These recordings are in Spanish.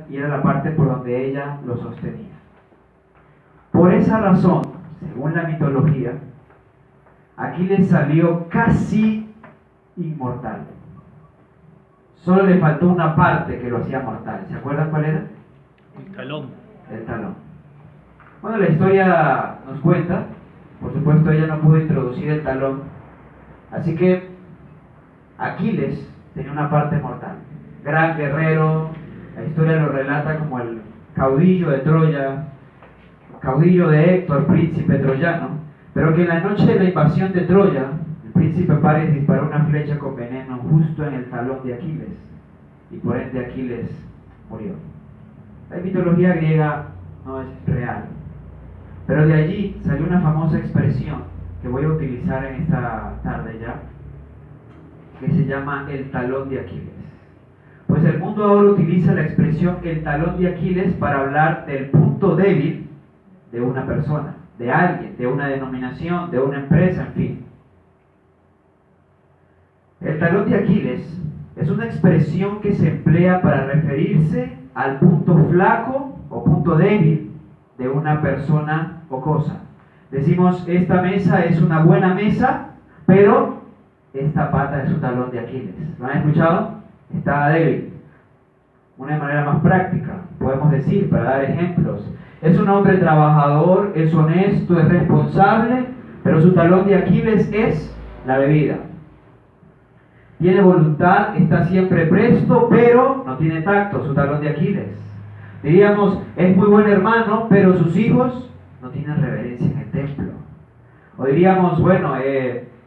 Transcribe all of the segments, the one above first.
y era la parte por donde ella lo sostenía. Por esa razón, según la mitología, Aquiles salió casi inmortal. Solo le faltó una parte que lo hacía mortal. ¿Se acuerdan cuál era? El talón. El talón. Bueno, la historia nos cuenta, por supuesto ella no pudo introducir el talón, así que Aquiles tenía una parte mortal. Gran guerrero, la historia lo relata como el caudillo de Troya, caudillo de Héctor, príncipe troyano, pero que en la noche de la invasión de Troya, el príncipe Paris disparó una flecha con veneno justo en el talón de Aquiles, y por ende Aquiles murió. La mitología griega no es real, pero de allí salió una famosa expresión que voy a utilizar en esta tarde ya, que se llama el talón de Aquiles. Pues el mundo ahora utiliza la expresión el talón de Aquiles para hablar del punto débil de una persona, de alguien, de una denominación, de una empresa, en fin. El talón de Aquiles es una expresión que se emplea para referirse al punto flaco o punto débil de una persona o cosa. Decimos, esta mesa es una buena mesa, pero esta pata es un talón de Aquiles. ¿Lo han escuchado? Está débil. Una manera más práctica, podemos decir, para dar ejemplos. Es un hombre trabajador, es honesto, es responsable, pero su talón de Aquiles es la bebida. Tiene voluntad, está siempre presto, pero no tiene tacto, su talón de Aquiles. Diríamos, es muy buen hermano, pero sus hijos no tienen reverencia en el templo. O diríamos, bueno,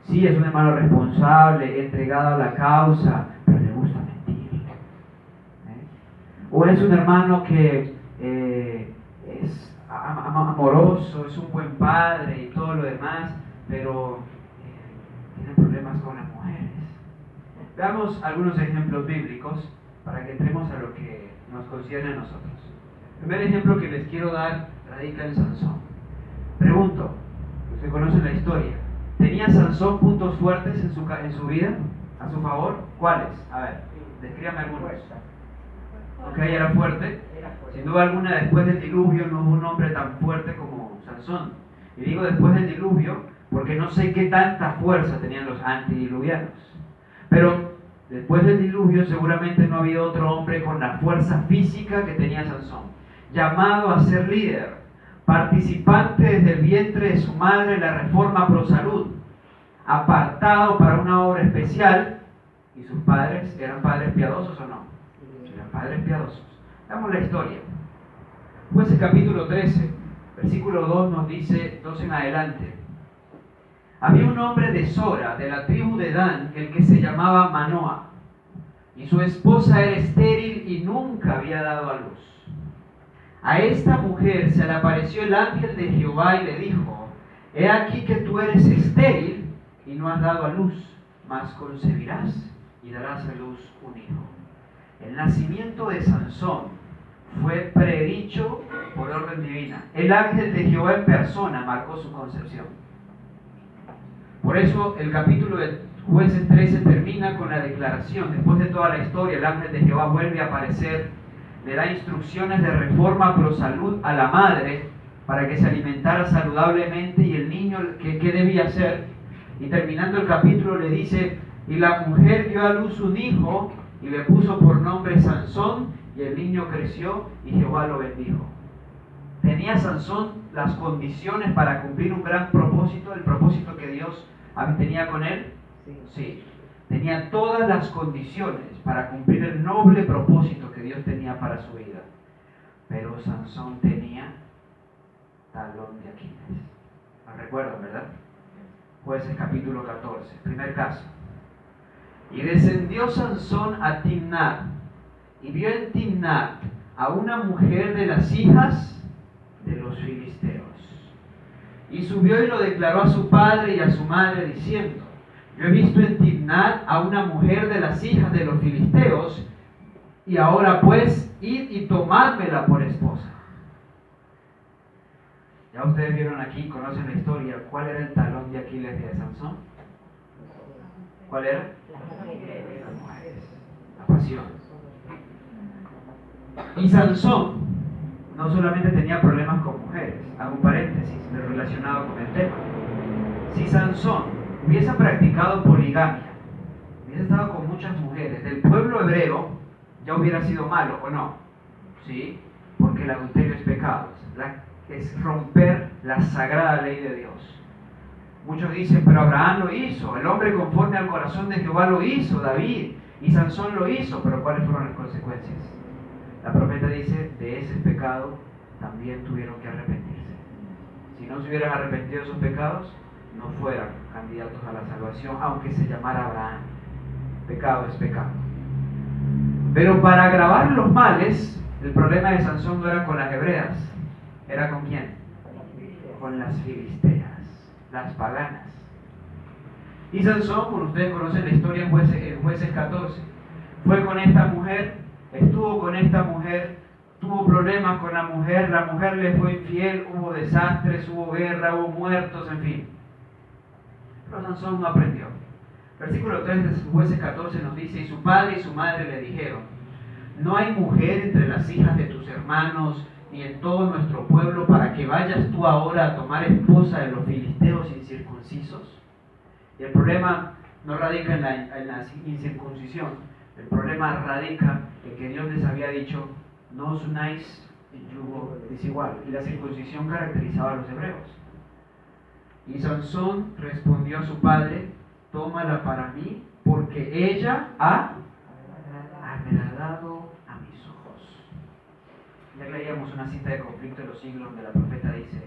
sí, es un hermano responsable, entregado a la causa, pero le gusta mentir. O es un hermano que es amoroso, es un buen padre y todo lo demás, pero tiene problemas con las mujeres. Veamos algunos ejemplos bíblicos para que entremos a lo que nos concierne a nosotros. El primer ejemplo que les quiero dar radica en Sansón. Pregunto, ¿usted conoce la historia? ¿Tenía Sansón puntos fuertes en su vida? ¿A su favor? ¿Cuáles? A ver, descríbame algunos. Ok, era fuerte. Sin duda alguna, después del diluvio no hubo un hombre tan fuerte como Sansón. Y digo después del diluvio porque no sé qué tanta fuerza tenían los antidiluvianos. Pero después del diluvio seguramente no había otro hombre con la fuerza física que tenía Sansón. Llamado a ser líder, participante desde el vientre de su madre en la reforma pro salud, apartado para una obra especial. ¿Y sus padres eran padres piadosos o no? Eran padres piadosos. Veamos la historia. Jueces capítulo 13, versículo 2 nos dice, 2 en adelante. Había un hombre de Sora, de la tribu de Dan, el que se llamaba Manoa, y su esposa era estéril y nunca había dado a luz. A esta mujer se le apareció el ángel de Jehová y le dijo, he aquí que tú eres estéril y no has dado a luz, mas concebirás y darás a luz un hijo. El nacimiento de Sansón fue predicho por orden divina. El ángel de Jehová en persona marcó su concepción. Por eso el capítulo de Jueces 13 termina con la declaración. Después de toda la historia, el ángel de Jehová vuelve a aparecer, le da instrucciones de reforma pro salud a la madre para que se alimentara saludablemente y el niño, ¿qué debía hacer? Y terminando el capítulo le dice, y la mujer dio a luz un hijo y le puso por nombre Sansón, y el niño creció y Jehová lo bendijo. ¿Tenía Sansón las condiciones para cumplir un gran propósito, el propósito que Dios tenía con él? Sí. Tenía todas las condiciones para cumplir el noble propósito que Dios tenía para su vida. Pero Sansón tenía talón de Aquiles. ¿Lo recuerdan, verdad? Jueces capítulo 14, primer caso. Y descendió Sansón a Timnat, y vio en Timnat a una mujer de las hijas de los filisteos. Y subió y lo declaró a su padre y a su madre, diciendo, yo he visto en Timnat a una mujer de las hijas de los filisteos, y ahora pues, id y tomádmela por esposa. Ya ustedes vieron aquí, conocen la historia, ¿cuál era el talón de Aquiles de Sansón? ¿Cuál era? Las mujeres, la pasión. Y Sansón no solamente tenía problemas con mujeres, hago un paréntesis relacionado con el tema. Si Sansón hubiese practicado poligamia, hubiese estado con muchas mujeres del pueblo hebreo, ya hubiera sido malo, ¿o no? ¿Sí? Porque el adulterio es pecado, es romper la sagrada ley de Dios. Muchos dicen, pero Abraham lo hizo, el hombre conforme al corazón de Jehová lo hizo, David, y Sansón lo hizo, pero ¿cuáles fueron las consecuencias? La profeta dice, de ese pecado también tuvieron que arrepentirse. Si no se hubieran arrepentido de sus pecados, no fueran candidatos a la salvación, aunque se llamara Abraham. Pecado es pecado. Pero para agravar los males, el problema de Sansón no era con las hebreas, ¿era con quién? Con las filisteas, las paganas. Y Sansón, como ustedes conocen la historia en Jueces 14, fue con esta mujer, estuvo con esta mujer, tuvo problemas con la mujer le fue infiel, hubo desastres, hubo guerra, hubo muertos, en fin. Pero Sansón no aprendió. Versículo 3 de Jueces 14 nos dice, y su padre y su madre le dijeron, no hay mujer entre las hijas de tus hermanos, ni en todo nuestro pueblo, para que vayas tú ahora a tomar esposa de los filisteos incircuncisos. Y el problema no radica en la incircuncisión, el problema radica en que Dios les había dicho, no os unáis en yugo desigual. Y la circuncisión caracterizaba a los hebreos. Y Sansón respondió a su padre, tómala para mí, porque ella ha agradado a mis ojos. Ya leíamos una cita de Conflicto de los Siglos donde la profeta dice,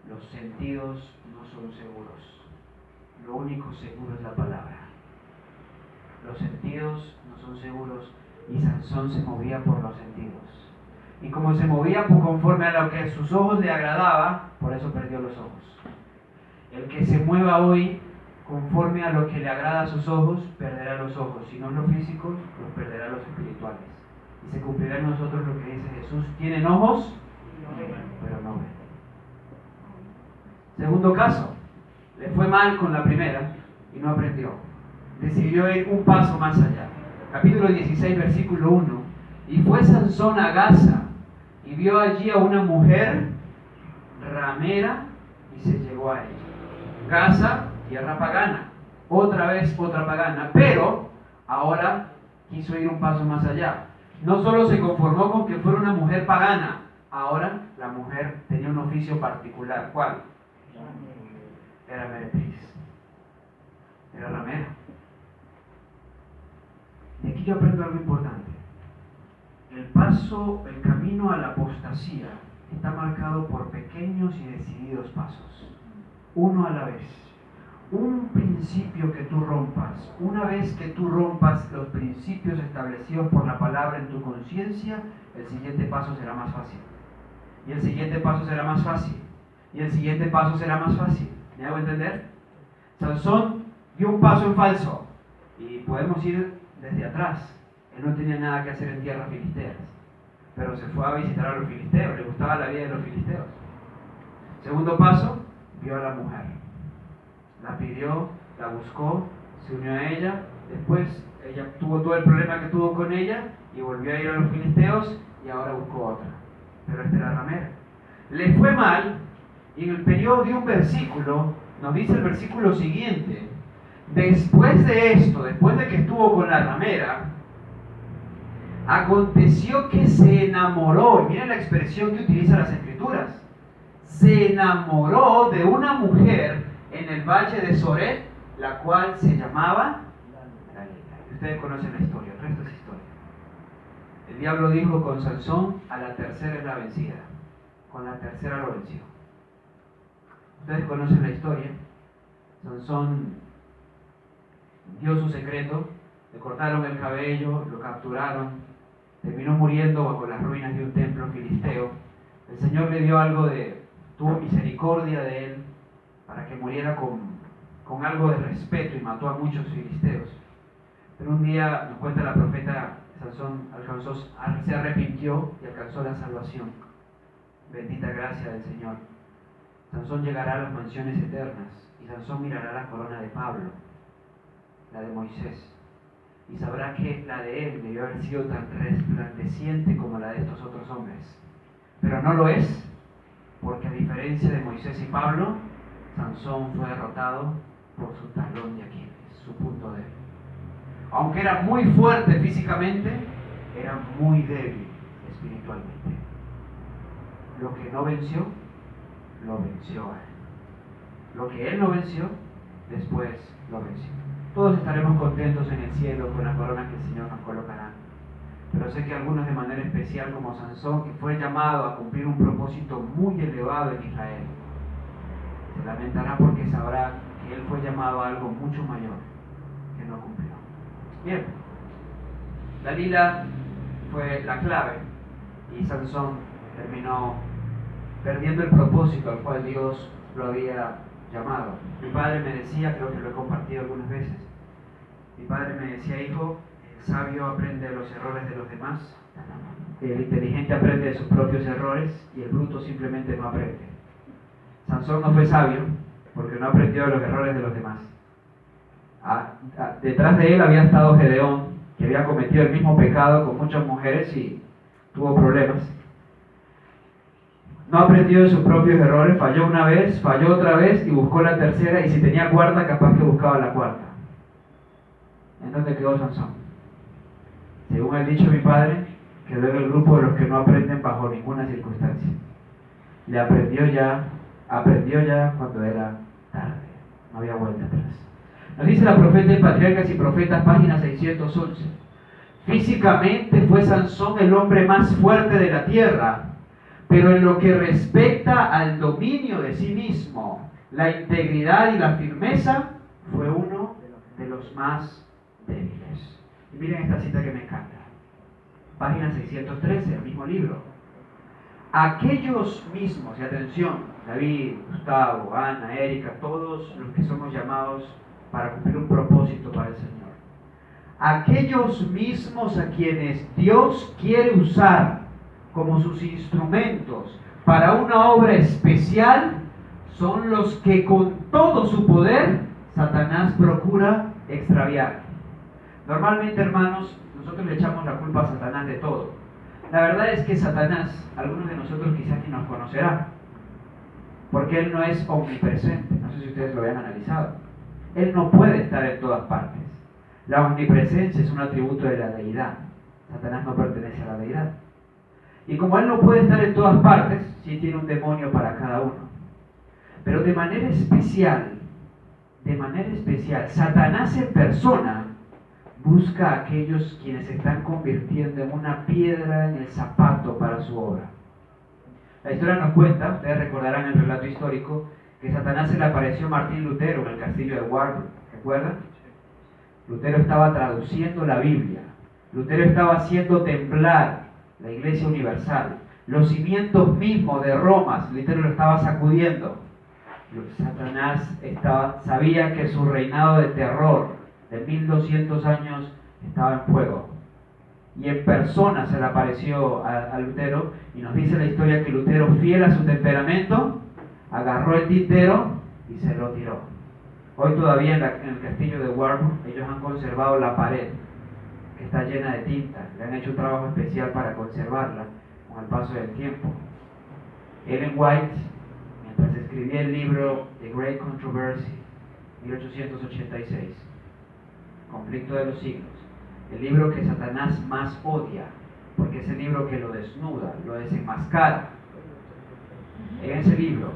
los sentidos no son seguros, lo único seguro es la palabra. Los sentidos no son seguros y Sansón se movía por los sentidos. Y como se movía conforme a lo que a sus ojos le agradaba, por eso perdió los ojos. El que se mueva hoy conforme a lo que le agrada a sus ojos, perderá los ojos. Si no los físicos, los perderá los espirituales. Y se cumplirá en nosotros lo que dice Jesús. Tienen ojos, pero no ven. Segundo caso, le fue mal con la primera y no aprendió. Decidió ir un paso más allá. Capítulo 16, versículo 1. Y fue Sansón a Gaza y vio allí a una mujer ramera y se llegó a ella. Gaza, tierra pagana. Otra vez otra pagana. Pero ahora quiso ir un paso más allá. No solo se conformó con que fuera una mujer pagana. Ahora la mujer tenía un oficio particular. ¿Cuál? Era meretriz. Era ramera. Y aquí yo aprendo algo importante. El camino a la apostasía está marcado por pequeños y decididos pasos, uno a la vez. Un principio que tú rompas, una vez que tú rompas los principios establecidos por la palabra en tu conciencia, el siguiente paso será más fácil. Y el siguiente paso será más fácil. Y el siguiente paso será más fácil. ¿Me hago entender? Sansón dio un paso en falso. Y podemos ir desde atrás. Él no tenía nada que hacer en tierras filisteas, pero se fue a visitar a los filisteos, le gustaba la vida de los filisteos. Segundo paso, vio a la mujer. La pidió, la buscó, se unió a ella, después ella tuvo todo el problema que tuvo con ella y volvió a ir a los filisteos y ahora buscó otra. Pero esta era ramera. Le fue mal y en el periodo de un versículo, nos dice el versículo siguiente, después de esto, después de que estuvo con la ramera, aconteció que se enamoró, y miren la expresión que utiliza las escrituras, se enamoró de una mujer en el valle de Soret, la cual se llamaba Dalila. Ustedes conocen la historia, el resto es historia. El diablo dijo con Sansón, a la tercera es la vencida, con la tercera lo venció. Ustedes conocen la historia. Sansón dio su secreto, le cortaron el cabello, lo capturaron, terminó muriendo bajo las ruinas de un templo filisteo. El Señor le dio tuvo misericordia de él para que muriera con algo de respeto y mató a muchos filisteos. Pero un día, nos cuenta la profeta, Sansón se arrepintió y alcanzó la salvación. Bendita gracia del Señor. Sansón llegará a las mansiones eternas y Sansón mirará la corona de Pablo, la de Moisés. y sabrá que la de él debió haber sido tan resplandeciente como la de estos otros hombres. Pero no lo es, porque a diferencia de Moisés y Pablo, Sansón fue derrotado por su talón de Aquiles, su punto débil. Aunque era muy fuerte físicamente, era muy débil espiritualmente. Lo que no venció, lo venció a él. Lo que él no venció, después lo venció. Todos estaremos contentos en el cielo con la corona que el Señor nos colocará. Pero sé que algunos de manera especial, como Sansón, que fue llamado a cumplir un propósito muy elevado en Israel, se lamentará porque sabrá que él fue llamado a algo mucho mayor que no cumplió. Bien, Dalila fue la clave y Sansón terminó perdiendo el propósito al cual Dios lo había llamado. Mi padre me decía, creo que lo he compartido algunas veces, mi padre me decía: hijo, el sabio aprende de los errores de los demás, el inteligente aprende de sus propios errores y el bruto simplemente no aprende. Sansón no fue sabio porque no aprendió de los errores de los demás. Detrás de él había estado Gedeón, que había cometido el mismo pecado con muchas mujeres y tuvo problemas. No aprendió de sus propios errores, falló una vez, falló otra vez y buscó la tercera, y si tenía cuarta, capaz que buscaba la cuarta. ¿En dónde quedó Sansón? Según el dicho de mi padre, quedó en el grupo de los que no aprenden bajo ninguna circunstancia. Le aprendió ya cuando era tarde, no había vuelta atrás. Nos dice la profeta en Patriarcas y Profetas, página 611. Físicamente fue Sansón el hombre más fuerte de la tierra, pero en lo que respecta al dominio de sí mismo, la integridad y la firmeza, fue uno de los más débiles. Y miren esta cita que me encanta. Página 613, el mismo libro. Aquellos mismos, y atención, David, Gustavo, Ana, Erika, todos los que somos llamados para cumplir un propósito para el Señor. Aquellos mismos a quienes Dios quiere usar como sus instrumentos para una obra especial, son los que con todo su poder Satanás procura extraviar. Normalmente, hermanos, nosotros le echamos la culpa a Satanás de todo. La verdad es que Satanás, algunos de nosotros quizás ni nos conocerá, porque él no es omnipresente. No sé si ustedes lo habían analizado. Él no puede estar en todas partes. La omnipresencia es un atributo de la deidad. Satanás no pertenece a la deidad. Y como él no puede estar en todas partes, sí tiene un demonio para cada uno. Pero de manera especial, Satanás en persona busca a aquellos quienes se están convirtiendo en una piedra en el zapato para su obra. La historia nos cuenta, ustedes recordarán el relato histórico, que Satanás se le apareció a Martín Lutero en el castillo de Warburg, ¿recuerdan? Lutero estaba traduciendo la Biblia. Lutero estaba haciendo temblar la Iglesia Universal. Los cimientos mismos de Roma, Lutero lo estaba sacudiendo. Satanás sabía que su reinado de terror de 1200 años estaba en fuego. Y en persona se le apareció a Lutero, y nos dice la historia que Lutero, fiel a su temperamento, agarró el tintero y se lo tiró. Hoy todavía en el castillo de Warburg ellos han conservado la pared, que está llena de tinta. Le han hecho un trabajo especial para conservarla con el paso del tiempo. Ellen White, mientras escribía el libro The Great Controversy, 1886, Conflicto de los Siglos, el libro que Satanás más odia, porque es el libro que lo desnuda, lo desenmascara. En ese libro,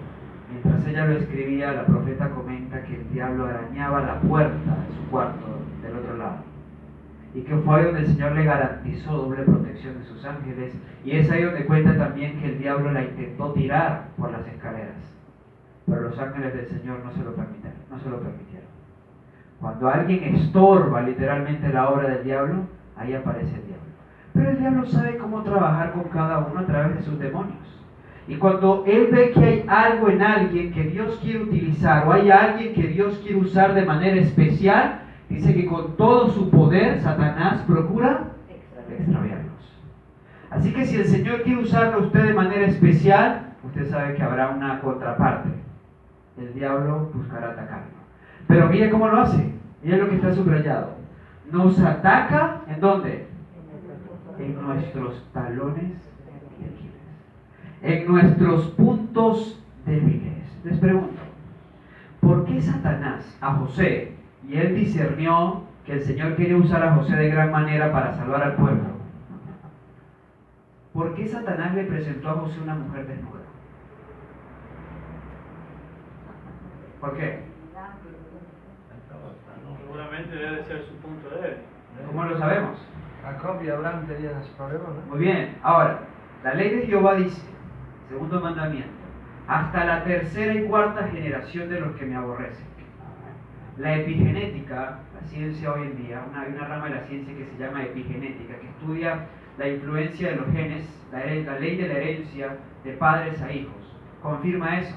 mientras ella lo escribía, la profeta comenta que el diablo arañaba la puerta de su cuarto del otro lado, y que fue ahí donde el Señor le garantizó doble protección de sus ángeles, y es ahí donde cuenta también que el diablo la intentó tirar por las escaleras, pero los ángeles del Señor no se lo permitieron. Cuando alguien estorba literalmente la obra del diablo, ahí aparece el diablo. Pero el diablo sabe cómo trabajar con cada uno a través de sus demonios. Y cuando él ve que hay algo en alguien que Dios quiere utilizar, o hay alguien que Dios quiere usar de manera especial, dice que con todo su poder Satanás procura extraviarlos. Así que si el Señor quiere usarlo a usted de manera especial, usted sabe que habrá una contraparte. El diablo buscará atacarlo. Pero mire cómo lo hace. Mire lo que está subrayado. nos ataca, ¿en dónde? En nuestros talones de Aquiles, en nuestros puntos débiles. Les pregunto, ¿por qué Satanás a José, y él discernió que el Señor quería usar a José de gran manera para salvar al pueblo? ¿Por qué Satanás le presentó a José una mujer desnuda? ¿Por qué? Seguramente debe ser su punto débil. ¿Cómo lo sabemos? Jacob y Abraham tenían ese problema, ¿no? Muy bien, ahora, la ley de Jehová dice, segundo mandamiento, hasta la tercera y cuarta generación de los que me aborrecen. La epigenética, la ciencia hoy en día, hay una rama de la ciencia que se llama epigenética, que estudia la influencia de los genes, la ley de la herencia de padres a hijos, confirma eso,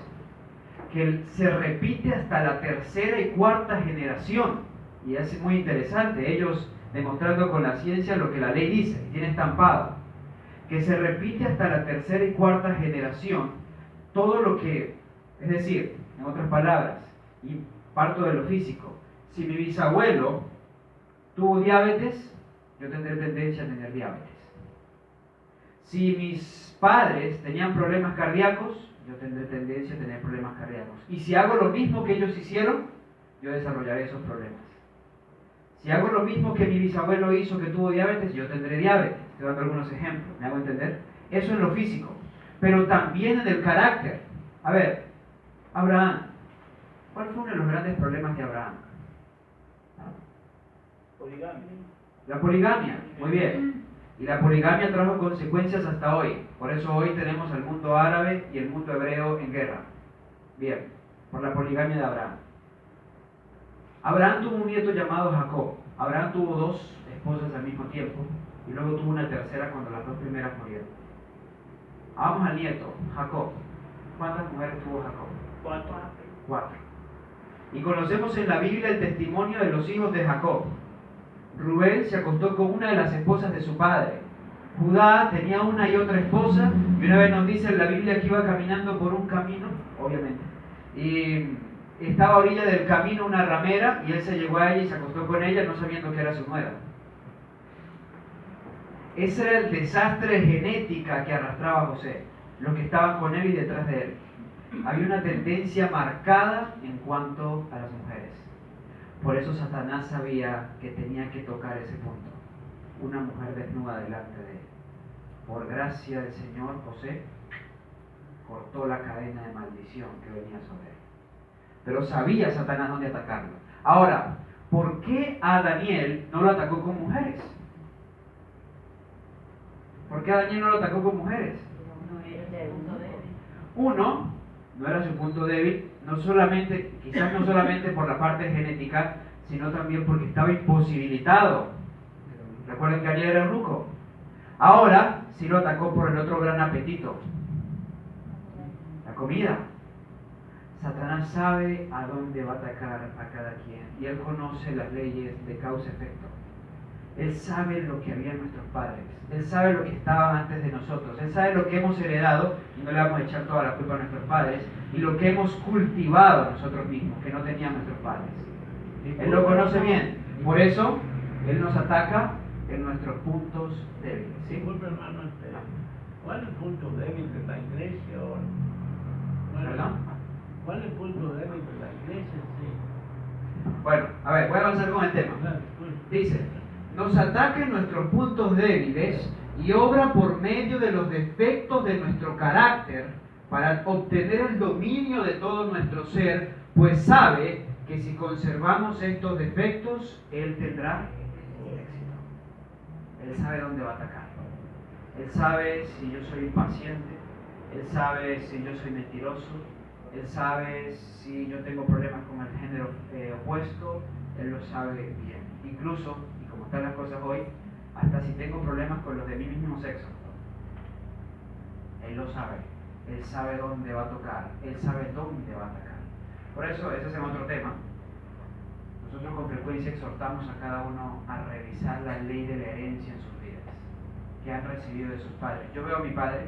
que se repite hasta la tercera y cuarta generación, y es muy interesante, ellos demostrando con la ciencia lo que la ley dice, y tiene estampado, que se repite hasta la tercera y cuarta generación, todo lo que, es decir, en otras palabras, y parto de lo físico, si mi bisabuelo tuvo diabetes, yo tendré tendencia a tener diabetes. Si mis padres tenían problemas cardíacos, yo tendré tendencia a tener problemas cardíacos. Y si hago lo mismo que ellos hicieron, yo desarrollaré esos problemas. Si hago lo mismo que mi bisabuelo hizo que tuvo diabetes, yo tendré diabetes. Estoy dando algunos ejemplos, ¿me hago entender? Eso en lo físico, pero también en el carácter. A ver, Abraham, ¿cuál fue uno de los grandes problemas de Abraham? Poligamia. La poligamia, muy bien. Y la poligamia trajo consecuencias hasta hoy. Por eso hoy tenemos al mundo árabe y el mundo hebreo en guerra. Bien, por la poligamia de Abraham. Abraham tuvo un nieto llamado Jacob. Abraham tuvo dos esposas al mismo tiempo y luego tuvo una tercera cuando las dos primeras murieron. Vamos al nieto, Jacob. ¿Cuántas mujeres tuvo Jacob? 4. Y conocemos en la Biblia el testimonio de los hijos de Jacob. Rubén se acostó con una de las esposas de su padre. Judá tenía una y otra esposa, y una vez nos dice en la Biblia que iba caminando por un camino, obviamente, y estaba a orilla del camino una ramera, y él se llegó a ella y se acostó con ella no sabiendo que era su nuera. Ese era el desastre genética que arrastraba José, los que estaban con él y detrás de él. Había una tendencia marcada en cuanto a las mujeres. Por eso Satanás sabía que tenía que tocar ese punto. Una mujer desnuda delante de él. Por gracia del Señor, José cortó la cadena de maldición que venía sobre él. Pero sabía Satanás dónde atacarlo. Ahora, ¿por qué a Daniel no lo atacó con mujeres? ¿Por qué a Daniel no lo atacó con mujeres? Uno, no era su punto débil, quizás no solamente por la parte genética, sino también porque estaba imposibilitado. Recuerden que Daniel era eunuco. Ahora sí lo atacó por el otro gran apetito, la comida. Satanás sabe a dónde va a atacar a cada quien y él conoce las leyes de causa-efecto. Él sabe lo que había en nuestros padres, él sabe lo que estaba antes de nosotros, él sabe lo que hemos heredado y no le vamos a echar toda la culpa a nuestros padres, y lo que hemos cultivado nosotros mismos, que no tenían nuestros padres. Él lo conoce bien, por eso él nos ataca en nuestros puntos débiles. ¿Sí? Disculpe, hermano, ¿cuál es el punto débil de la iglesia ahora? ¿Perdón? ¿Cuál es el punto débil de la iglesia? Sí. Bueno, a ver, voy a avanzar con el tema. Dice, nos ataca en nuestros puntos débiles y obra por medio de los defectos de nuestro carácter para obtener el dominio de todo nuestro ser, pues sabe que si conservamos estos defectos, Él tendrá éxito. Él sabe dónde va a atacar. Él sabe si yo soy impaciente, Él sabe si yo soy mentiroso, Él sabe si yo tengo problemas con el género opuesto, Él lo sabe bien. Incluso, y como están las cosas hoy, hasta si tengo problemas con los de mi mismo sexo. Él lo sabe. Él sabe dónde va a tocar. Él sabe dónde va a atacar. Por eso, ese es otro tema. Nosotros con frecuencia exhortamos a cada uno a revisar la ley de la herencia en sus vidas, que han recibido de sus padres. Yo veo a mi padre,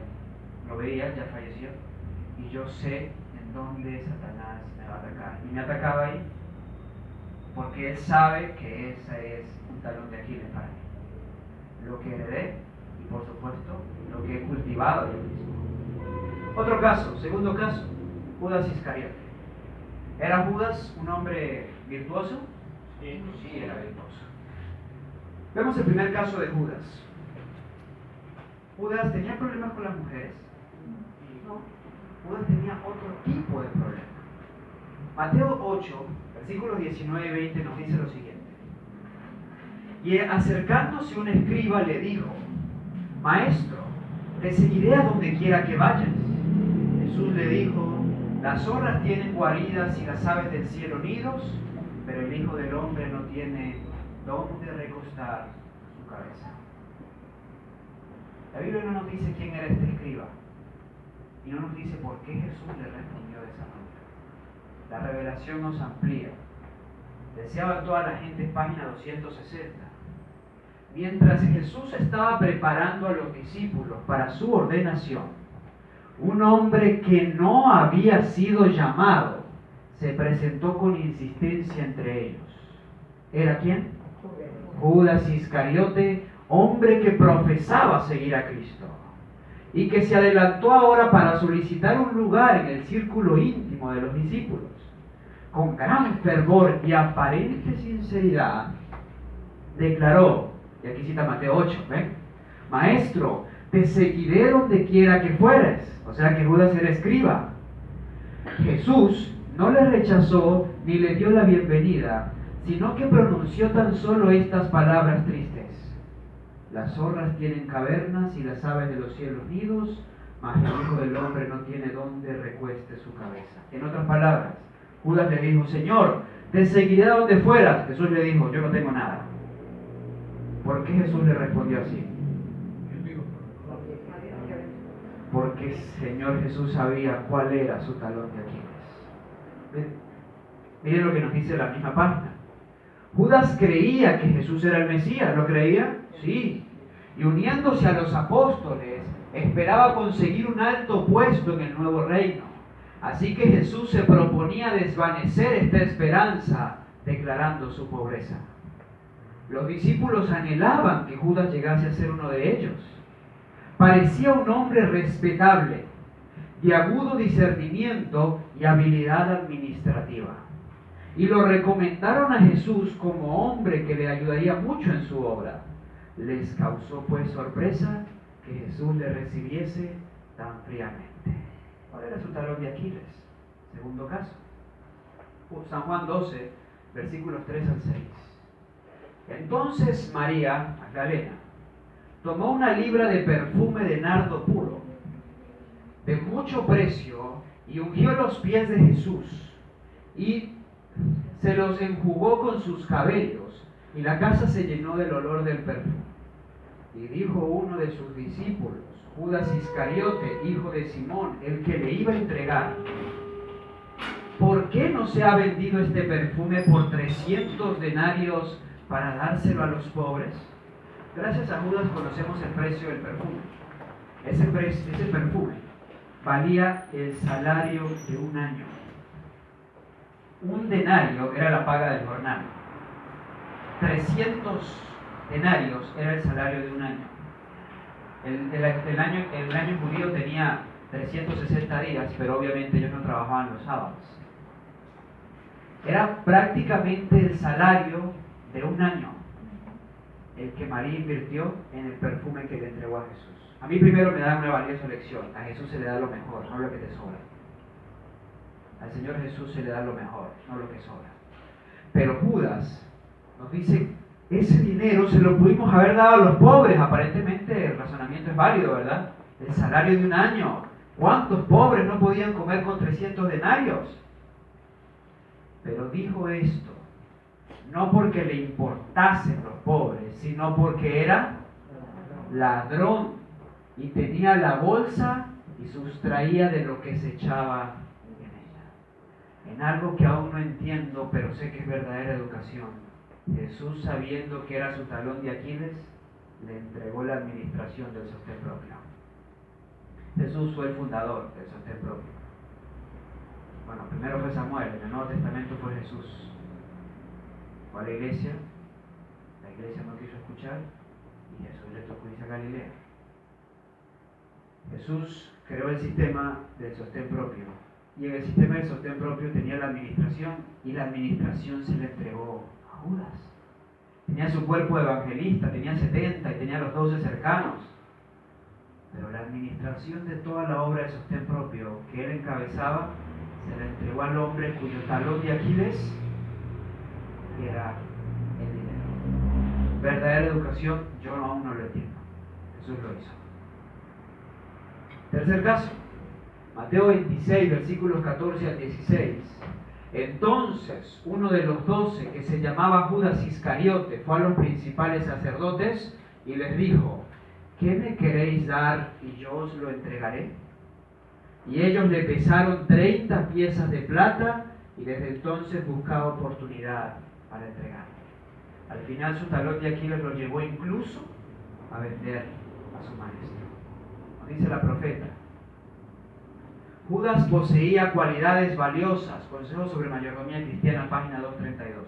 lo veía, ya falleció, y yo sé en dónde Satanás me va a atacar. Y me atacaba ahí. porque él sabe que ese es un talón de Aquiles para mí. Lo que heredé y por supuesto lo que he cultivado yo mismo. Otro caso, segundo caso, Judas Iscariote. ¿Era Judas un hombre virtuoso? Sí. Sí, era virtuoso. Vemos el primer caso de Judas. ¿Judas tenía problemas con las mujeres? No. Judas tenía otro tipo de problema. Mateo 8, versículos 19 y 20 nos dice lo siguiente. Y acercándose un escriba le dijo: Maestro, te seguiré a donde quiera que vayas. Jesús le dijo: las zorras tienen guaridas y las aves del cielo nidos, pero el Hijo del Hombre no tiene dónde recostar su cabeza. La Biblia no nos dice quién era este escriba y no nos dice por qué Jesús le respondió de esa manera. La revelación nos amplía. Deseaba toda la gente, página 260. Mientras Jesús estaba preparando a los discípulos para su ordenación, un hombre que no había sido llamado se presentó con insistencia entre ellos. ¿Era quién? Judas Iscariote, hombre que profesaba seguir a Cristo y que se adelantó ahora para solicitar un lugar en el círculo íntimo de los discípulos. Con gran fervor y aparente sinceridad declaró, y aquí cita Mateo 8, ¿ven? Maestro, te seguiré donde quiera que fueres. O sea que Judas era escriba. Jesús no le rechazó ni le dio la bienvenida, sino que pronunció tan solo estas palabras tristes: las zorras tienen cavernas y las aves de los cielos nidos, mas el Hijo del Hombre no tiene donde recueste su cabeza. En otras palabras, Judas le dijo: Señor, te seguiré a donde fueras. Jesús le dijo: yo no tengo nada. ¿Por qué Jesús le respondió así? Porque el Señor Jesús sabía cuál era su talón de Aquiles. Miren lo que nos dice la misma página. Judas creía que Jesús era el Mesías. ¿Lo creía? Sí. Y uniéndose a los apóstoles, esperaba conseguir un alto puesto en el nuevo reino. Así que Jesús se proponía desvanecer esta esperanza, declarando su pobreza. Los discípulos anhelaban que Judas llegase a ser uno de ellos. Parecía un hombre respetable, de agudo discernimiento y habilidad administrativa. Y lo recomendaron a Jesús como hombre que le ayudaría mucho en su obra. Les causó pues sorpresa que Jesús le recibiese tan fríamente. ¿Cuál era su talón de Aquiles? Segundo caso. San Juan 12, versículos 3 al 6. Entonces María Magdalena tomó una libra de perfume de nardo puro, de mucho precio, y ungió los pies de Jesús, y se los enjugó con sus cabellos, y la casa se llenó del olor del perfume. Y dijo uno de sus discípulos, Judas Iscariote, hijo de Simón, el que le iba a entregar: ¿por qué no se ha vendido este perfume por 300 denarios para dárselo a los pobres? Gracias a Judas conocemos el precio del perfume. Ese perfume valía el salario de un año. Un denario era la paga del jornal. 300 denarios era el salario de un año. El año judío tenía 360 días, pero obviamente ellos no trabajaban los sábados. Era prácticamente el salario de un año el que María invirtió en el perfume que le entregó a Jesús. A mí primero me da una valiosa lección. A Jesús se le da lo mejor, no lo que te sobra. Al Señor Jesús se le da lo mejor, no lo que sobra. Pero Judas nos dice: ese dinero se lo pudimos haber dado a los pobres. Aparentemente el razonamiento es válido, ¿verdad? El salario de un año. ¿Cuántos pobres no podían comer con 300 denarios? Pero dijo esto no porque le importasen los pobres, sino porque era ladrón y tenía la bolsa y sustraía de lo que se echaba en ella. En algo que aún no entiendo, pero sé que es verdadera educación, Jesús, sabiendo que era su talón de Aquiles, le entregó la administración del sostén propio. Jesús fue el fundador del sostén propio. Bueno, primero fue Samuel, en el Nuevo Testamento fue Jesús. Fue a la iglesia no quiso escuchar y Jesús le tocó irse a Galilea. Jesús creó el sistema del sostén propio y en el sistema del sostén propio tenía la administración y la administración se le entregó a Judas. Tenía su cuerpo de evangelista, tenía 70 y tenía los 12 cercanos. Pero la administración de toda la obra de sostén propio que él encabezaba se le entregó al hombre cuyo talón de Aquiles era el dinero. Verdadera educación, yo aún no lo entiendo. Jesús lo hizo. Tercer caso, Mateo 26, versículos 14 al 16. Entonces, uno de los 12, que se llamaba Judas Iscariote, fue a los principales sacerdotes y les dijo: ¿qué me queréis dar y yo os lo entregaré? Y ellos le pesaron 30 piezas de plata y desde entonces buscaba oportunidad para entregarle. Al final su talón de Aquiles lo llevó incluso a vender a su maestro. Nos dice la profeta: Judas poseía cualidades valiosas, Consejo sobre Mayordomía Cristiana, página 232.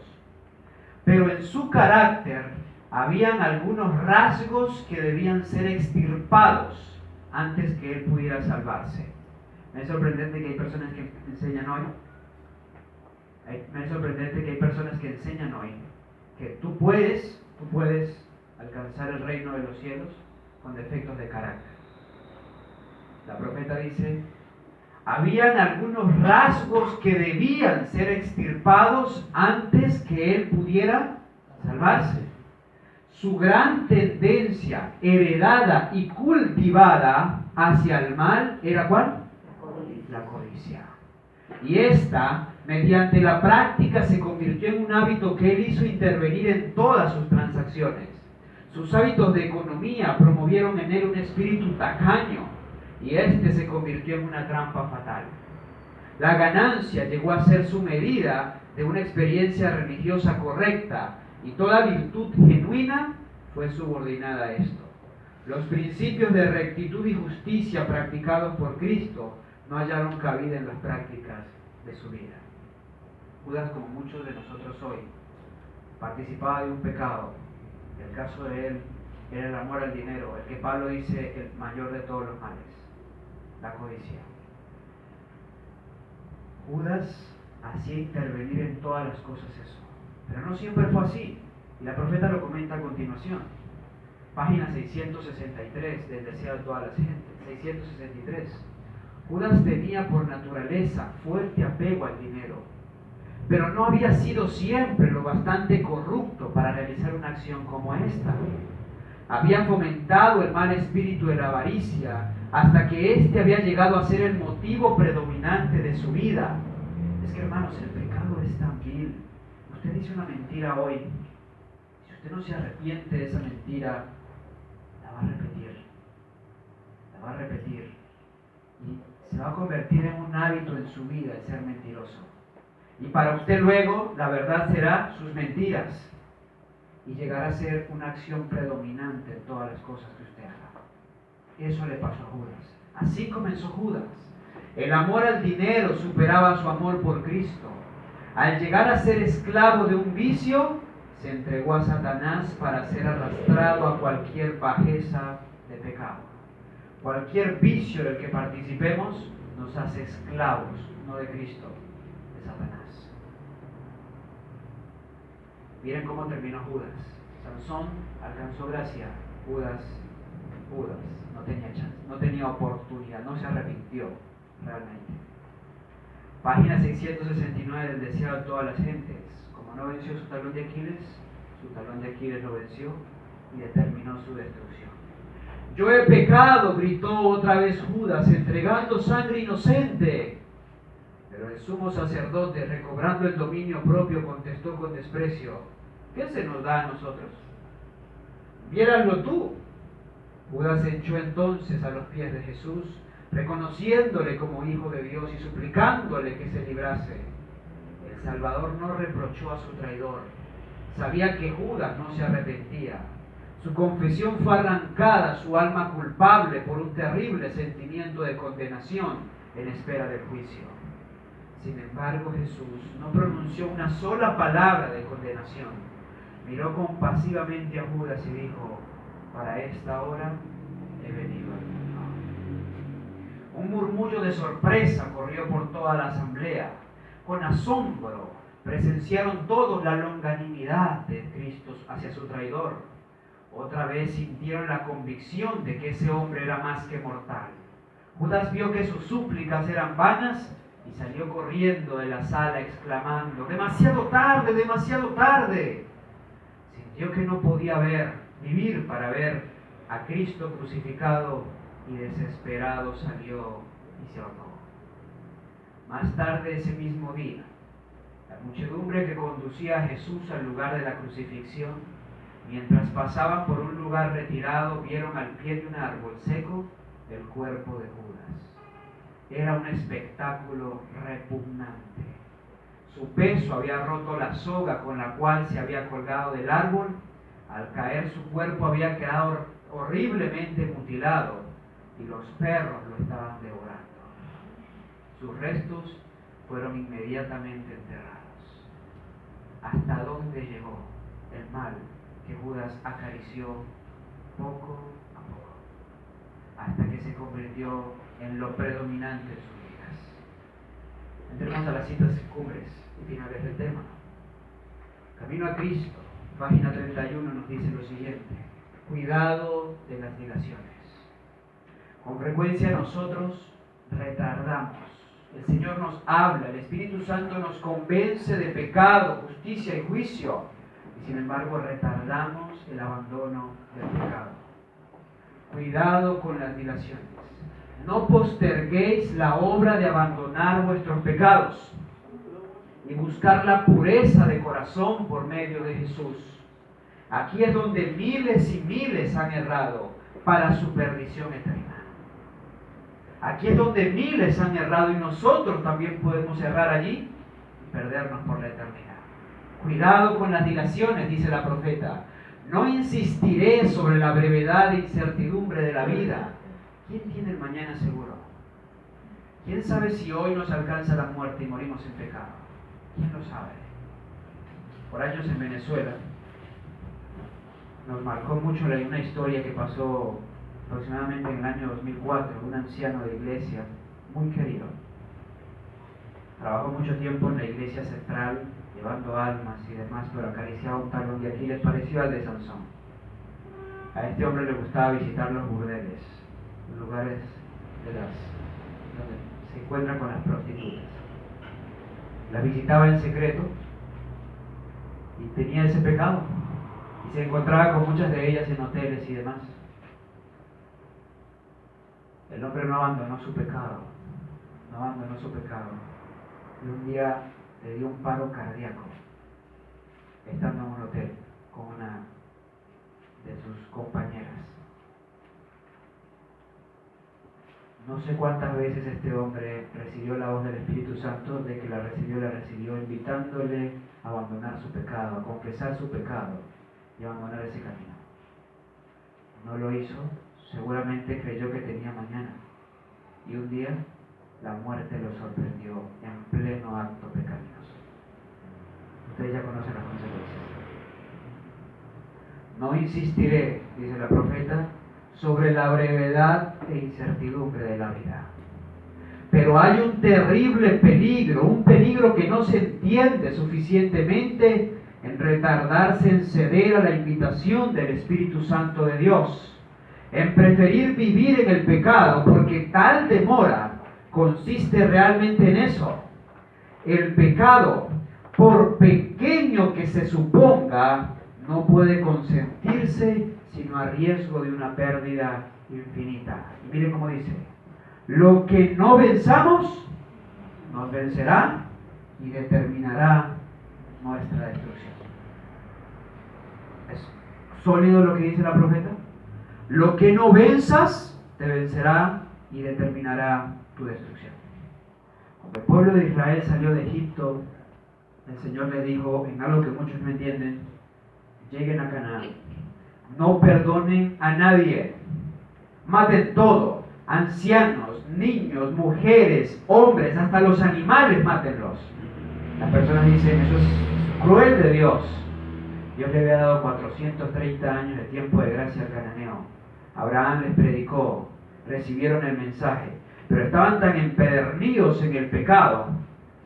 Pero en su carácter habían algunos rasgos que debían ser extirpados antes que él pudiera salvarse. ¿Me es sorprendente que hay personas que enseñan hoy? Me es sorprendente que hay personas que enseñan hoy que tú puedes alcanzar el reino de los cielos con defectos de carácter. La profeta dice: habían algunos rasgos que debían ser extirpados antes que él pudiera salvarse. Su gran tendencia heredada y cultivada hacia el mal era ¿cuál? La codicia. Y esta, mediante la práctica, se convirtió en un hábito que él hizo intervenir en todas sus transacciones. Sus hábitos de economía promovieron en él un espíritu tacaño y este se convirtió en una trampa fatal. La ganancia llegó a ser su medida de una experiencia religiosa correcta y toda virtud genuina fue subordinada a esto. Los principios de rectitud y justicia practicados por Cristo no hallaron cabida en las prácticas de su vida. Judas, como muchos de nosotros hoy, participaba de un pecado. El caso de él era el amor al dinero, el que Pablo dice el mayor de todos los males, la codicia. Judas hacía intervenir en todas las cosas eso, pero no siempre fue así, y la profeta lo comenta a continuación. Página 663 del Deseo de todas las gentes, 663. Judas tenía por naturaleza fuerte apego al dinero, pero no había sido siempre lo bastante corrupto para realizar una acción como esta. Había fomentado el mal espíritu de la avaricia hasta que éste había llegado a ser el motivo predominante de su vida. Es que, hermanos, el pecado es tan vil. Usted dice una mentira hoy, si usted no se arrepiente de esa mentira, la va a repetir. La va a repetir. Y se va a convertir en un hábito en su vida el ser mentiroso. Y para usted luego, la verdad será sus mentiras. Y llegará a ser una acción predominante en todas las cosas que usted haga. Eso le pasó a Judas. Así comenzó Judas. El amor al dinero superaba su amor por Cristo. Al llegar a ser esclavo de un vicio, se entregó a Satanás para ser arrastrado a cualquier bajeza de pecado. Cualquier vicio del que participemos nos hace esclavos, no de Cristo, de Satanás. Miren cómo terminó Judas. Sansón alcanzó gracia, Judas no tenía chance, no tenía oportunidad, no se arrepintió realmente. Página 669 del Deseo de todas las gentes. Como no venció su talón de Aquiles lo venció y determinó su destrucción. Yo he pecado, gritó otra vez Judas, entregando sangre inocente. Pero el sumo sacerdote, recobrando el dominio propio, contestó con desprecio: ¿qué se nos da a nosotros? Viéraslo tú. Judas se echó entonces a los pies de Jesús, reconociéndole como Hijo de Dios y suplicándole que se librase. El Salvador no reprochó a su traidor. Sabía que Judas no se arrepentía. Su confesión fue arrancada, su alma culpable, por un terrible sentimiento de condenación en espera del juicio. Sin embargo, Jesús no pronunció una sola palabra de condenación. Miró compasivamente a Judas y dijo: para esta hora he venido al mundo. Un murmullo de sorpresa corrió por toda la asamblea. Con asombro presenciaron todos la longanimidad de Cristo hacia su traidor. Otra vez sintieron la convicción de que ese hombre era más que mortal. Judas vio que sus súplicas eran vanas y salió corriendo de la sala exclamando: ¡demasiado tarde, demasiado tarde! Sintió que no podía vivir para ver a Cristo crucificado y desesperado salió y se ahorcó. Más tarde ese mismo día, la muchedumbre que conducía a Jesús al lugar de la crucifixión, mientras pasaban por un lugar retirado, vieron al pie de un árbol seco el cuerpo de Judas. Era un espectáculo repugnante. Su peso había roto la soga con la cual se había colgado del árbol. Al caer su cuerpo había quedado horriblemente mutilado y los perros lo estaban devorando. Sus restos fueron inmediatamente enterrados. ¿Hasta dónde llegó el mal que Judas acarició poco a poco? Hasta que se convirtió en lo predominante en sus vidas. Entremos a las citas cumbres y finales del tema. Camino a Cristo, página 31, nos dice lo siguiente: cuidado de las dilaciones. Con frecuencia nosotros retardamos. El Señor nos habla, el Espíritu Santo nos convence de pecado, justicia y juicio, y sin embargo retardamos el abandono del pecado. Cuidado con las dilaciones. No posterguéis la obra de abandonar vuestros pecados y buscar la pureza de corazón por medio de Jesús. Aquí es donde miles y miles han errado para su perdición eterna. Aquí es donde miles han errado y nosotros también podemos errar allí y perdernos por la eternidad. Cuidado con las dilaciones, dice la profeta. No insistiré sobre la brevedad e incertidumbre de la vida. ¿Quién tiene el mañana seguro? ¿Quién sabe si hoy nos alcanza la muerte y morimos en pecado? ¿Quién lo sabe? Por años en Venezuela nos marcó mucho una historia que pasó aproximadamente en el año 2004, un anciano de iglesia muy querido. Trabajó mucho tiempo en la iglesia central, llevando almas y demás, pero acariciaba un talón de Aquiles parecido al de Sansón. A este hombre le gustaba visitar los burdeles, los lugares donde se encuentran con las prostitutas. Las visitaba en secreto y tenía ese pecado, y se encontraba con muchas de ellas en hoteles y demás. El hombre no abandonó su pecado, y un día le dio un paro cardíaco, estando en un hotel con una de sus compañeras. No sé cuántas veces este hombre recibió la voz del Espíritu Santo. De que la recibió invitándole a abandonar su pecado, a confesar su pecado y abandonar ese camino. No lo hizo, seguramente creyó que tenía mañana, y un día la muerte lo sorprendió en pleno acto pecaminoso. Ustedes ya conocen las consecuencias. No insistiré, dice la profeta, sobre la brevedad e incertidumbre de la vida. Pero hay un terrible peligro, un peligro que no se entiende suficientemente, en retardarse en ceder a la invitación del Espíritu Santo de Dios, en preferir vivir en el pecado, porque tal demora consiste realmente en eso. El pecado, por pequeño que se suponga, no puede consentirse sino a riesgo de una pérdida infinita. Y miren cómo dice: lo que no venzamos, nos vencerá y determinará nuestra destrucción. ¿Es sólido lo que dice la profeta? Lo que no venzas, te vencerá y determinará tu destrucción. Cuando el pueblo de Israel salió de Egipto, el Señor le dijo, en algo que muchos no entienden: lleguen a Canaán, no perdonen a nadie, maten todo, ancianos, niños, mujeres, hombres, hasta los animales, mátenlos. Las personas dicen, eso es cruel de Dios. Dios le había dado 430 años de tiempo de gracia al cananeo. Abraham les predicó, recibieron el mensaje, pero estaban tan empedernidos en el pecado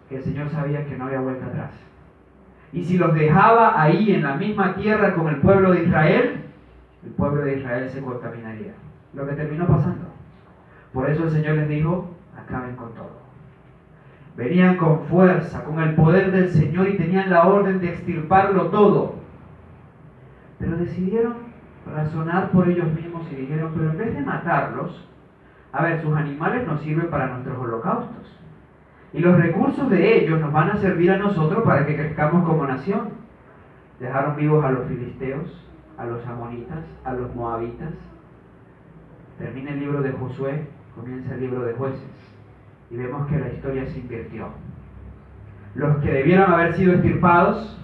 que el Señor sabía que no había vuelta atrás. Y si los dejaba ahí en la misma tierra con el pueblo de Israel, el pueblo de Israel se contaminaría. Lo que terminó pasando. Por eso el Señor les dijo, acaben con todo. Venían con fuerza, con el poder del Señor y tenían la orden de extirparlo todo. Pero decidieron razonar por ellos mismos y dijeron, pero en vez de matarlos, a ver, sus animales nos sirven para nuestros holocaustos. Y los recursos de ellos nos van a servir a nosotros para que crezcamos como nación. Dejaron vivos a los filisteos, a los amonitas, a los moabitas. Termina el libro de Josué, comienza el libro de Jueces. Y vemos que la historia se invirtió. Los que debieron haber sido extirpados,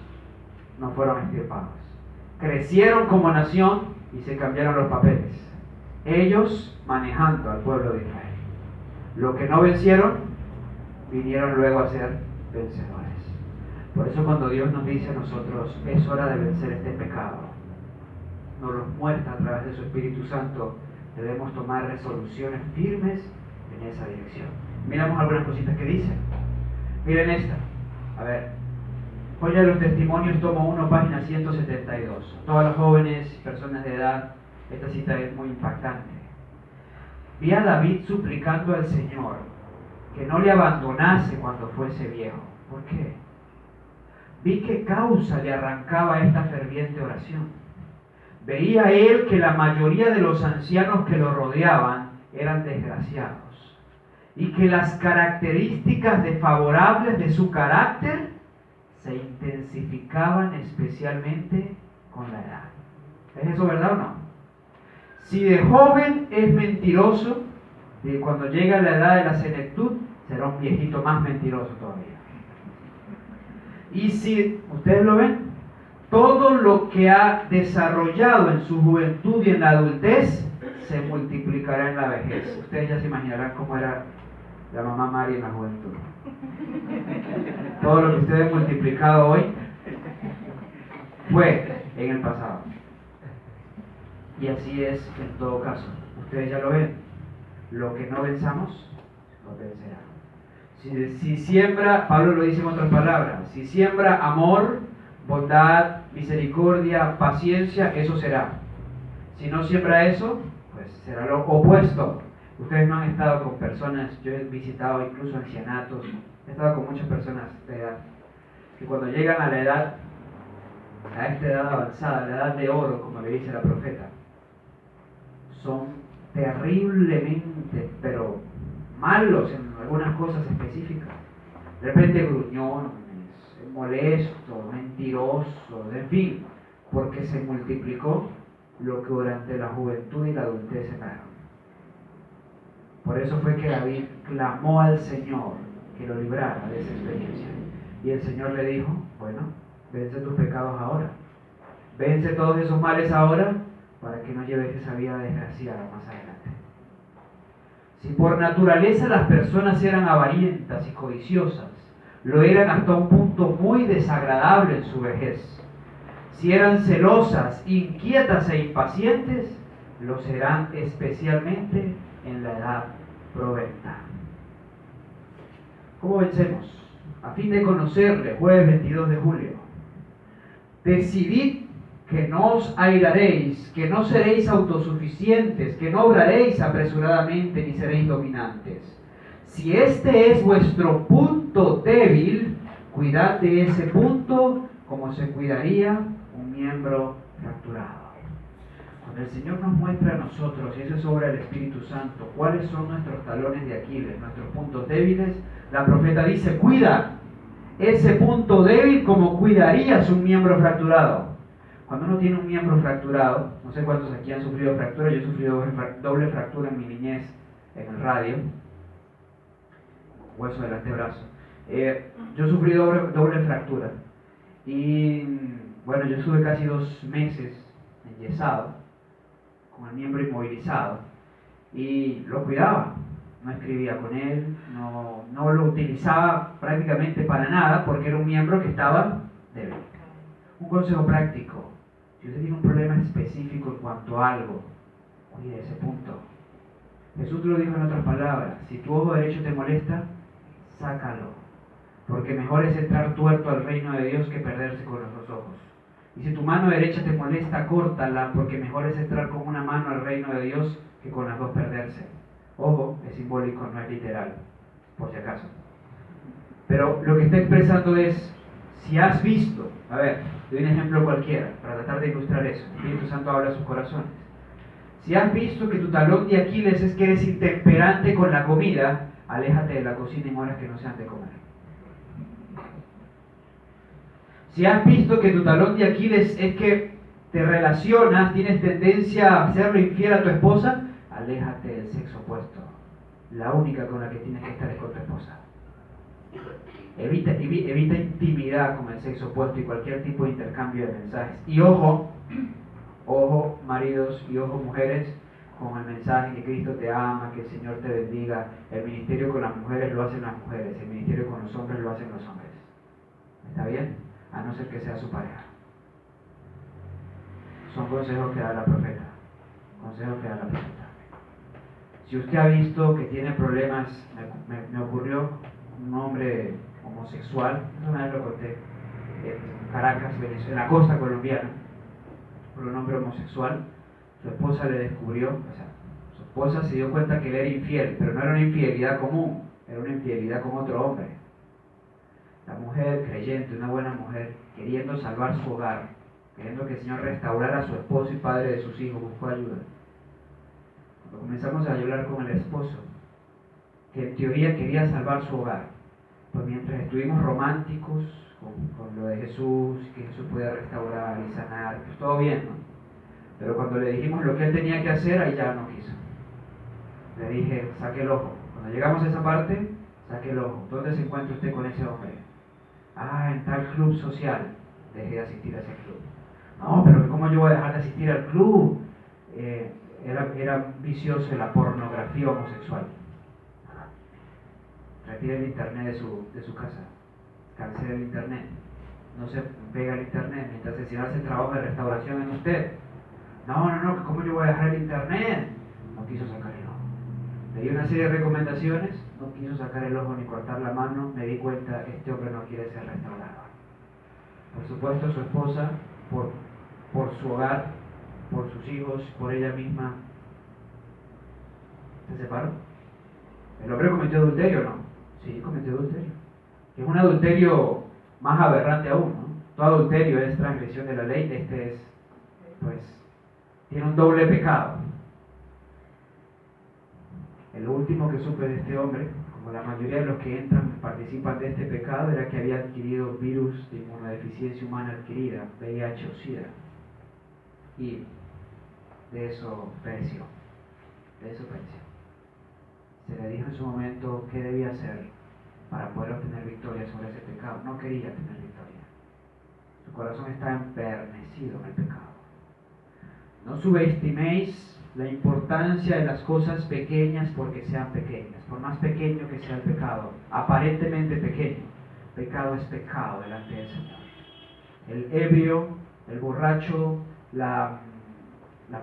no fueron extirpados. Crecieron como nación y se cambiaron los papeles. Ellos manejando al pueblo de Israel. Los que no vencieron, vinieron luego a ser vencedores. Por eso cuando Dios nos dice a nosotros, es hora de vencer este pecado, nos lo muestra a través de su Espíritu Santo, debemos tomar resoluciones firmes en esa dirección. Miramos algunas cositas que dice. Miren esta. A ver. Joya de los Testimonios, tomo 1, página 172. Todas las jóvenes, personas de edad, esta cita es muy impactante. Vi a David suplicando al Señor que no le abandonase cuando fuese viejo. ¿Por qué? Vi qué causa le arrancaba esta ferviente oración. Veía él que la mayoría de los ancianos que lo rodeaban eran desgraciados y que las características desfavorables de su carácter se intensificaban especialmente con la edad. ¿Es eso verdad o no? Si de joven es mentiroso, y cuando llega a la edad de la senectud, será un viejito más mentiroso todavía. Y si, ustedes lo ven, todo lo que ha desarrollado en su juventud y en la adultez, se multiplicará en la vejez. Ustedes ya se imaginarán cómo era la mamá María en la juventud. Todo lo que ustedes han multiplicado hoy fue en el pasado. Y así es en todo caso. Ustedes ya lo ven. Lo que no venzamos, lo vencerá. Si siembra, Pablo lo dice en otras palabras, si siembra amor, bondad, misericordia, paciencia, eso será. Si no siembra eso, pues será lo opuesto. Ustedes no han estado con personas, yo he visitado incluso ancianatos, he estado con muchas personas de edad, que cuando llegan a la edad, a esta edad avanzada, la edad de oro, como le dice la profeta, son terriblemente, pero malos en algunas cosas específicas. De repente gruñones, molestos, mentirosos, en fin, porque se multiplicó lo que durante la juventud y la adultez separaron. Por eso fue que David clamó al Señor que lo librara de esa experiencia. Y el Señor le dijo, bueno, vence tus pecados ahora. Vence todos esos males ahora para que no lleves esa vida desgraciada más adelante. Si por naturaleza las personas eran avarientas y codiciosas, lo eran hasta un punto muy desagradable en su vejez. Si eran celosas, inquietas e impacientes, lo serán especialmente en la edad provecta. ¿Cómo vencemos? A fin de conocerle, jueves 22 de julio. Decidid que no os airaréis, que no seréis autosuficientes, que no obraréis apresuradamente ni seréis dominantes. Si este es vuestro punto débil, cuidad de ese punto como se cuidaría un miembro fracturado. Cuando el Señor nos muestra a nosotros, y eso es obra del Espíritu Santo, cuáles son nuestros talones de Aquiles, nuestros puntos débiles, la profeta dice, cuida ese punto débil como cuidarías un miembro fracturado. Cuando uno tiene un miembro fracturado, no sé cuántos aquí han sufrido fractura, yo he sufrido doble fractura en mi niñez en el radio, hueso del antebrazo. Yo sufrí doble fractura y bueno, yo estuve casi 2 meses enyesado, con el miembro inmovilizado, y lo cuidaba. No escribía con él, no lo utilizaba prácticamente para nada porque era un miembro que estaba débil. Un consejo práctico: si usted tiene un problema específico en cuanto a algo, cuide ese punto. Jesús lo dijo en otras palabras: si tu ojo derecho te molesta, sácalo, porque mejor es entrar tuerto al reino de Dios que perderse con los dos ojos. Y si tu mano derecha te molesta, córtala, porque mejor es entrar con una mano al reino de Dios que con las dos perderse. Ojo, es simbólico, no es literal, por si acaso. Pero lo que está expresando es: si has visto, a ver, doy un ejemplo cualquiera para tratar de ilustrar eso. El Espíritu Santo habla a sus corazones. Si has visto que tu talón de Aquiles es que eres intemperante con la comida, aléjate de la cocina en horas que no sean de comer. Si has visto que tu talón de Aquiles es que te relacionas, tienes tendencia a hacerlo infiel a tu esposa, aléjate del sexo opuesto. La única con la que tienes que estar es con tu esposa. Evita intimidad con el sexo opuesto y cualquier tipo de intercambio de mensajes. Y ojo maridos y ojo mujeres, con el mensaje que Cristo te ama, que el Señor te bendiga. El ministerio con las mujeres lo hacen las mujeres, el ministerio con los hombres lo hacen los hombres. ¿Está bien? A no ser que sea su pareja. Son consejos que da la profeta. Consejos que da la profeta. Si usted ha visto que tiene problemas, me ocurrió un hombre homosexual, una vez lo conté, en Caracas, Venezuela, en la costa colombiana, por un hombre homosexual. Su esposa le descubrió, su esposa se dio cuenta que él era infiel, pero no era una infidelidad común, era una infidelidad con otro hombre. La mujer creyente, una buena mujer, queriendo salvar su hogar, queriendo que el Señor restaurara a su esposo y padre de sus hijos, buscó ayuda. Cuando comenzamos a hablar con el esposo, que en teoría quería salvar su hogar, pues mientras estuvimos románticos con lo de Jesús, que Jesús puede restaurar y sanar, pues todo bien, ¿no? Pero cuando le dijimos lo que él tenía que hacer, ahí ya no quiso. Le dije: saque el ojo. Cuando llegamos a esa parte, saque el ojo. ¿Dónde se encuentra usted con ese hombre? En tal club social. Dejé de asistir a ese club. No, pero ¿cómo yo voy a dejar de asistir al club? Era vicioso de la pornografía homosexual. Retire el internet de su casa. Cancele el internet. No se pega el internet mientras el Señor hace trabajo de restauración en usted. No, ¿cómo yo voy a dejar el internet? No quiso sacar el ojo. Le di una serie de recomendaciones, no quiso sacar el ojo ni cortar la mano. Me di cuenta, este hombre no quiere ser restaurado. Por supuesto, su esposa, por su hogar, por sus hijos, por ella misma, se separó. ¿El hombre cometió adulterio o no? Sí, cometió adulterio. Es un adulterio más aberrante aún, ¿no? Todo adulterio es transgresión de la ley. Este es, tiene un doble pecado. El último que supe de este hombre, como la mayoría de los que participan de este pecado, era que había adquirido virus de inmunodeficiencia humana adquirida, VIH o SIDA. Y de eso pereció. Se le dijo en su momento qué debía hacer para poder obtener victoria sobre ese pecado. No quería tener victoria. Su corazón está empernecido en el pecado. No subestiméis la importancia de las cosas pequeñas porque sean pequeñas. Por más pequeño que sea el pecado, aparentemente pequeño, pecado es pecado delante del Señor. El ebrio, el borracho, la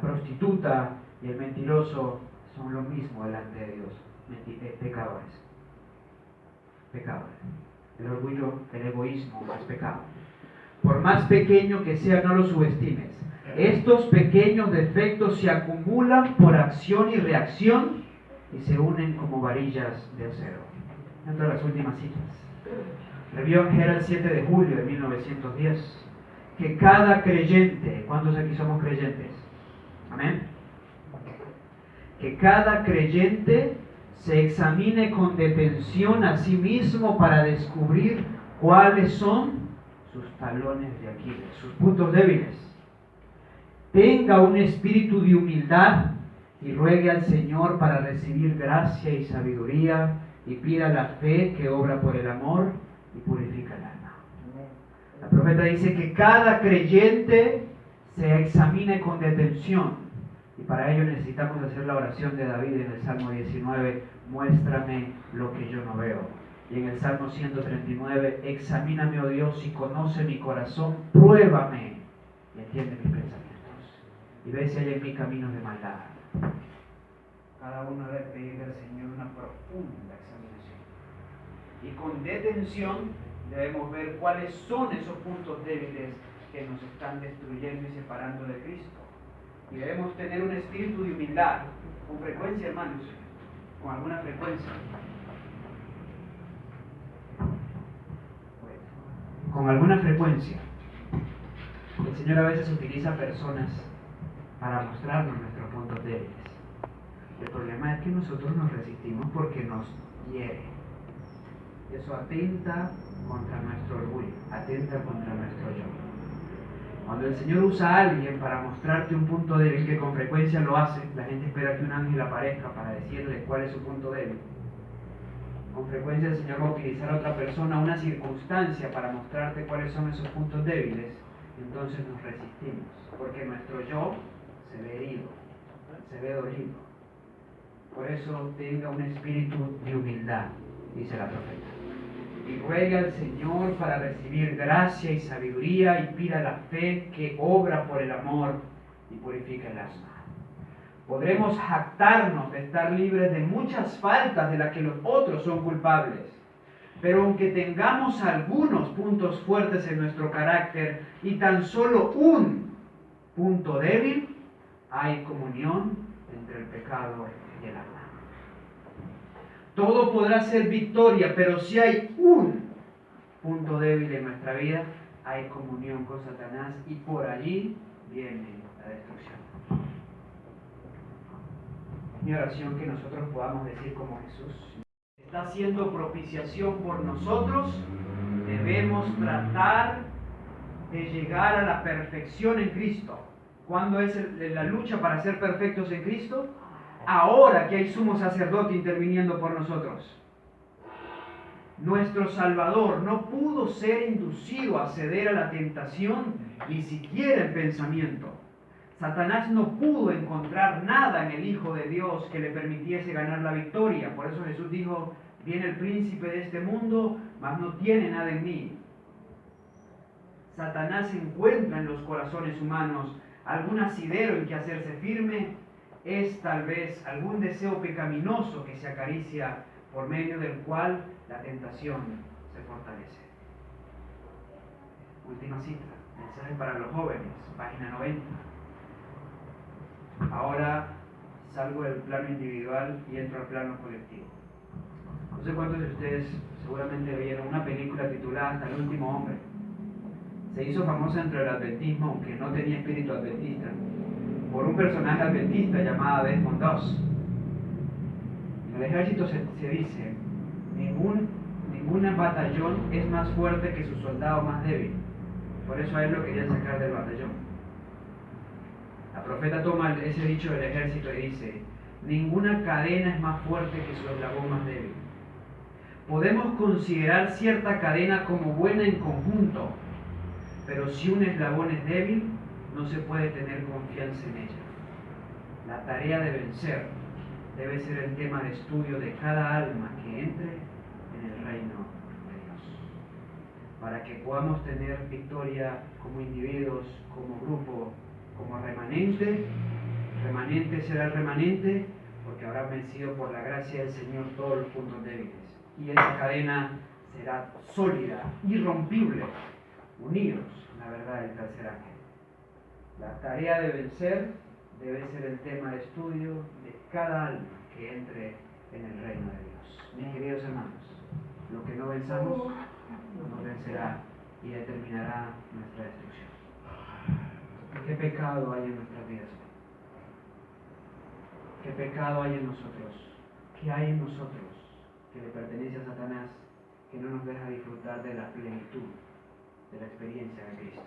prostituta y el mentiroso son lo mismo delante de Dios. Pecadores. El orgullo, el egoísmo es pecado. Por más pequeño que sea, no lo subestimes. Estos pequeños defectos se acumulan por acción y reacción y se unen como varillas de acero. Entre las últimas citas. Review Herald, 7 de julio de 1910. Que cada creyente, ¿cuántos aquí somos creyentes? Amén. Que cada creyente se examine con detención a sí mismo para descubrir cuáles son sus talones de Aquiles, sus puntos débiles. Tenga un espíritu de humildad y ruegue al Señor para recibir gracia y sabiduría y pida la fe que obra por el amor y purifica el alma. La profeta dice que cada creyente se examine con detención Y para ello necesitamos hacer la oración de David en el Salmo 19, muéstrame lo que yo no veo. Y en el Salmo 139, examíname, oh Dios, y conoce mi corazón, pruébame y entiende mis pensamientos. Y ve si hay en mí caminos de maldad. Cada uno debe pedirle al Señor una profunda examinación. Y con detención debemos ver cuáles son esos puntos débiles que nos están destruyendo y separando de Cristo. Y debemos tener un espíritu de humildad, con frecuencia, hermanos, con alguna frecuencia. Con alguna frecuencia. El Señor a veces utiliza personas para mostrarnos nuestros puntos débiles. El problema es que nosotros nos resistimos porque nos hiere. Eso atenta contra nuestro orgullo, atenta contra nuestro yo. Cuando el Señor usa a alguien para mostrarte un punto débil, que con frecuencia lo hace, la gente espera que un ángel aparezca para decirle cuál es su punto débil. Con frecuencia el Señor va a utilizar a otra persona, una circunstancia para mostrarte cuáles son esos puntos débiles, y entonces nos resistimos, porque nuestro yo se ve herido, se ve dolido. Por eso tenga un espíritu de humildad, dice la profeta. Y ruega al Señor para recibir gracia y sabiduría y pida la fe que obra por el amor y purifica el alma. Podremos jactarnos de estar libres de muchas faltas de las que los otros son culpables. Pero aunque tengamos algunos puntos fuertes en nuestro carácter y tan solo un punto débil, hay comunión entre el pecado y el alma. Todo podrá ser victoria, pero si hay un punto débil en nuestra vida, hay comunión con Satanás y por allí viene la destrucción. Es mi oración que nosotros podamos decir como Jesús: está haciendo propiciación por nosotros, debemos tratar de llegar a la perfección en Cristo. ¿Cuándo es la lucha para ser perfectos en Cristo? Ahora que hay sumo sacerdote interviniendo por nosotros. Nuestro Salvador no pudo ser inducido a ceder a la tentación, ni siquiera en pensamiento. Satanás no pudo encontrar nada en el Hijo de Dios que le permitiese ganar la victoria. Por eso Jesús dijo: viene el príncipe de este mundo, mas no tiene nada en mí. Satanás encuentra en los corazones humanos algún asidero en que hacerse firme. Es tal vez algún deseo pecaminoso que se acaricia, por medio del cual la tentación se fortalece. Última cita, mensaje para los jóvenes, página 90. Ahora salgo del plano individual y entro al plano colectivo. No sé cuántos de ustedes seguramente vieron una película titulada Hasta el último hombre. Se hizo famosa entre el adventismo, aunque no tenía espíritu adventista, por un personaje adventista llamado Desmond Doss. En el ejército se dice: ningún batallón es más fuerte que su soldado más débil. Por eso a él lo querían sacar del batallón. La profeta toma ese dicho del ejército y dice: ninguna cadena es más fuerte que su eslabón más débil. Podemos considerar cierta cadena como buena en conjunto, pero si un eslabón es débil, no se puede tener confianza en ella. La tarea de vencer debe ser el tema de estudio de cada alma que entre en el reino de Dios. Para que podamos tener victoria como individuos, como grupo, como remanente. Remanente será el remanente porque habrá vencido por la gracia del Señor todos los puntos débiles. Y esa cadena será sólida, irrompible, unidos en la verdad del tercer ángel. La tarea de vencer debe ser el tema de estudio de cada alma que entre en el reino de Dios. Mis queridos hermanos, lo que no venzamos nos vencerá y determinará nuestra destrucción. ¿Qué pecado hay en nuestras vidas? ¿Qué pecado hay en nosotros? ¿Qué hay en nosotros que le pertenece a Satanás, que no nos deja disfrutar de la plenitud de la experiencia de Cristo?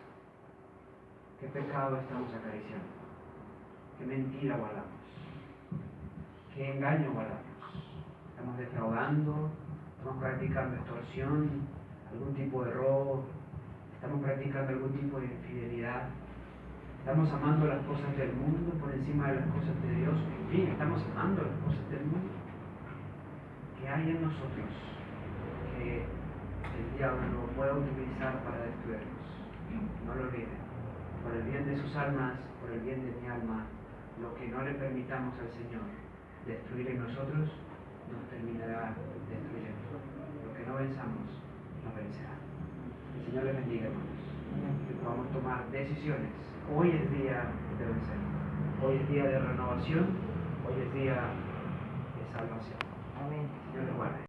¿Qué pecado estamos acariciando? ¿Qué mentira guardamos? ¿Qué engaño guardamos? ¿Estamos defraudando? ¿Estamos practicando extorsión? ¿Algún tipo de robo? ¿Estamos practicando algún tipo de infidelidad? Estamos amando las cosas del mundo por encima de las cosas de Dios. En fin, estamos amando las cosas del mundo. ¿Qué hay en nosotros que el diablo pueda utilizar para destruirnos? No lo olviden. Por el bien de sus almas, por el bien de mi alma, lo que no le permitamos al Señor destruir en nosotros, nos terminará destruyendo. Lo que no venzamos, nos vencerá. El Señor les bendiga, hermanos. Que podamos tomar decisiones. Hoy es día de vencer. Hoy es día de renovación. Hoy es día de salvación. Amén. Señor les guarde.